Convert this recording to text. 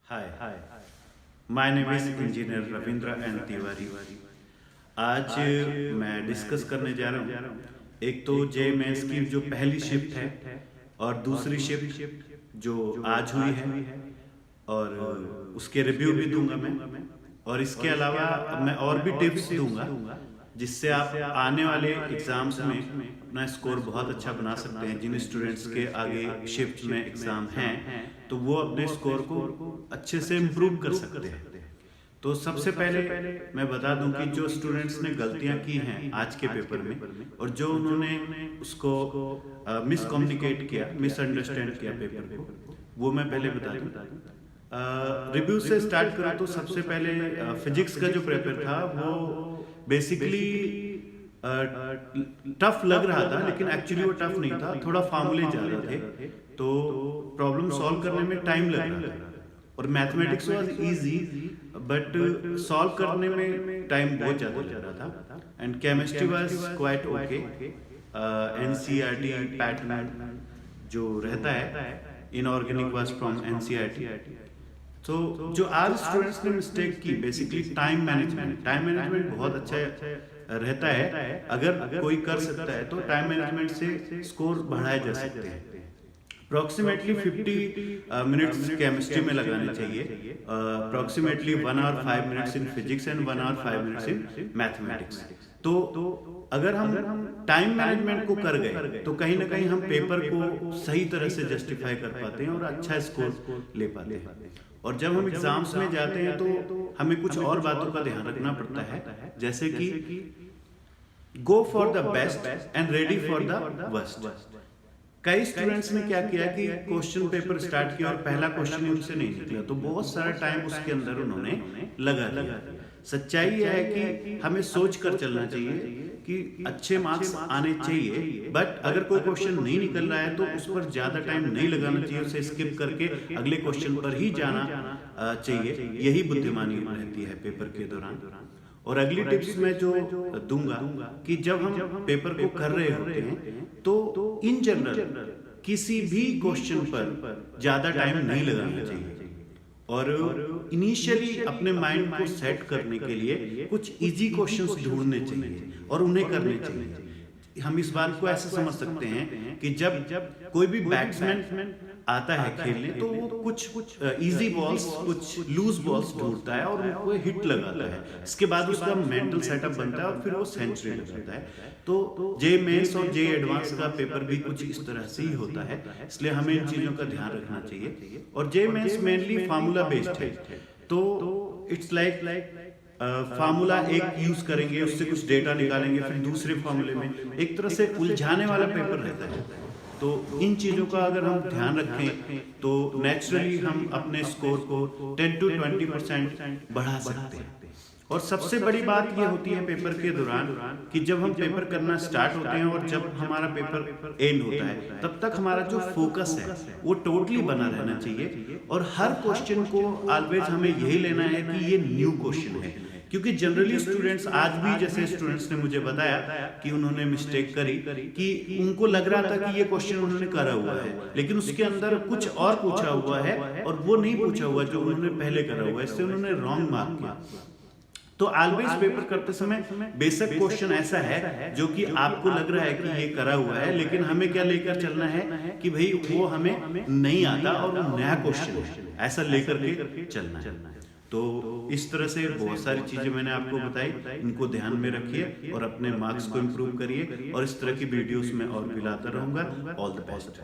Hi, my name is engineer Ravindra N Tiwari. आज मैं discuss करने जा रहा हूँ एक तो जे मेंस की जो पहली शिफ्ट है और दूसरी शिफ्ट जो आज हुई है, और उसके रिव्यू भी दूंगा मैं। और इसके अलावा मैं और भी टिप्स दूंगा जिससे आप आने वाले एग्जाम्स में अपना स्कोर बहुत अच्छा बना सकते हैं। जिन स्टूडेंट्स के आगे शिफ्ट में एग्जाम हैं तो वो अपने स्कोर को अच्छे से इम्प्रूव कर सकते हैं। तो सबसे पहले मैं बता दूं कि जो स्टूडेंट्स ने गलतियां की हैं आज के पेपर में और जो उन्होंने उसको मिसकम्युनिकेट किया, मिसअंडरस्टैंड किया पेपर को, वो मैं पहले बता दूं। रिव्यू से स्टार्ट करो तो सबसे पहले फिजिक्स का जो पेपर था वो बेसिकली टफ लग रहा था, लेकिन एक्चुअली वो टफ नहीं था, थोड़ा फार्मूले ज़्यादा थे तो प्रॉब्लम सॉल्व करने में टाइम लग रहा था। और mathematics was easy but solve करने में टाइम बहुत ज़्यादा लग रहा था। And chemistry was quite okay. NCERT pattern जो रहता है, इनऑर्गेनिक वाज फ्रॉम एनसीईआरटी। तो जो आज स्टूडेंट्स ने मिस्टेक की बेसिकली टाइम मैनेजमेंट बहुत अच्छा रहता है। अगर कोई कर सकता है तो टाइम मैनेजमेंट से स्कोर बढ़ाए जा सकते हैं। अप्रॉक्सीमेटली 50 मिनट्स केमिस्ट्री में लगाने चाहिए, approximately 1 hour 5 minutes in physics and 1 hour 5 minutes in mathematics. तो अगर हम टाइम मैनेजमेंट को कर गए तो कहीं ना कहीं हम पेपर को सही तरह से जस्टिफाई कर पाते हैं और अच्छा स्कोर ले पाते हैं। और जब हम एग्जाम्स में जाते हैं तो हमें कुछ और बातों का ध्यान रखना पड़ता है, जैसे कि go for the best and ready for the worst. कई स्टूडेंट्स ने क्या किया कि क्वेश्चन पेपर स्टार्ट किया और पहला क्वेश्चन उनसे नहीं निकला, तो बहुत सारा टाइम उसके अंदर उन्होंने लगा दिया। सच्चाई यह है कि हमें सोच कर चलना चाहिए कि अच्छे मार्क्स आने चाहिए, बट अगर कोई क्वेश्चन नहीं निकल रहा है तो उस पर ज़्यादा टाइम नहीं लगाना चाहिए, उसे स्किप करके अगले क्वेश्चन पर ही जाना चाहिए। यही बुद्धिमानी रहती है पेपर के दौरान। और अगली टिप्स मैं जो दूंगा कि जब हम पेपर को कर रहे होते हैं तो इन जनरल किसी भी क्वेश्चन पर ज़्यादा टाइम नहीं लगाना चाहिए और इनिशियली अपने माइंड को सेट करने के लिए कुछ इजी क्वेश्चंस ढूंढने चाहिए और उन्हें करने चाहिए। हम इस बात को ऐसे समझ सकते हैं कि जब कोई भी बैट्समैन आता है खेलने तो वो कुछ इजी बॉल्स, कुछ लूज बॉल्स ढूंढता है और उनको हिट लगाता है। इसके बाद उसका मेंटल सेटअप बनता है और फिर वो सेंचुरी लगाता है। तो जे मेंस और जे एडवांस का पेपर भी कुछ इस तरह से ही होता है, इसलिए हमें इन चीज़ों का ध्यान रखना चाहिए। और जे मेंस मेनली फार्मूला बेस्ड है, तो इट्स लाइक फार्मूला एक यूज करेंगे, उससे कुछ डेटा निकालेंगे, फिर दूसरे फार्मूले में एक तरह से उलझाने वाला पेपर रहता है। तो इन चीज़ों का अगर हम ध्यान रखें तो नेचुरली हम अपने स्कोर को 10 to 20% बढ़ा सकते हैं। और सबसे बड़ी बात ये होती है पेपर के दौरान कि जब हम पेपर करना स्टार्ट होते हैं और जब हमारा पेपर एंड होता है तब तक हमारा जो फोकस है वो टोटली बना रहना चाहिए। और हर क्वेश्चन को ऑलवेज हमें यही लेना है कि ये न्यू क्वेश्चन है, क्योंकि जनरली स्टूडेंट्स आज भी, जैसे स्टूडेंट्स ने मुझे बताया कि उन्होंने मिस्टेक करी कि उनको लग रहा था कि ये क्वेश्चन उन्होंने करा हुआ है, लेकिन उसके अंदर कुछ और पूछा हुआ है और वो नहीं पूछा हुआ जो उन्होंने पहले करा हुआ है, इससे उन्होंने रॉन्ग मार्क किया। तो ऑलवेज पेपर करते समय बेसिक क्वेश्चन ऐसा है जो कि आपको लग रहा है कि ये करा हुआ है, लेकिन हमें क्या लेकर चलना है कि भाई वो हमें नहीं आता और वो नया क्वेश्चन है, ऐसा लेकर के चलना है। तो इस तरह से बहुत सारी चीज़ें मैंने आपको बताई, इनको ध्यान में रखिए और अपने मार्क्स को इम्प्रूव करिए। और इस तरह की वीडियोस में और भी लाता रहूँगा। All the best.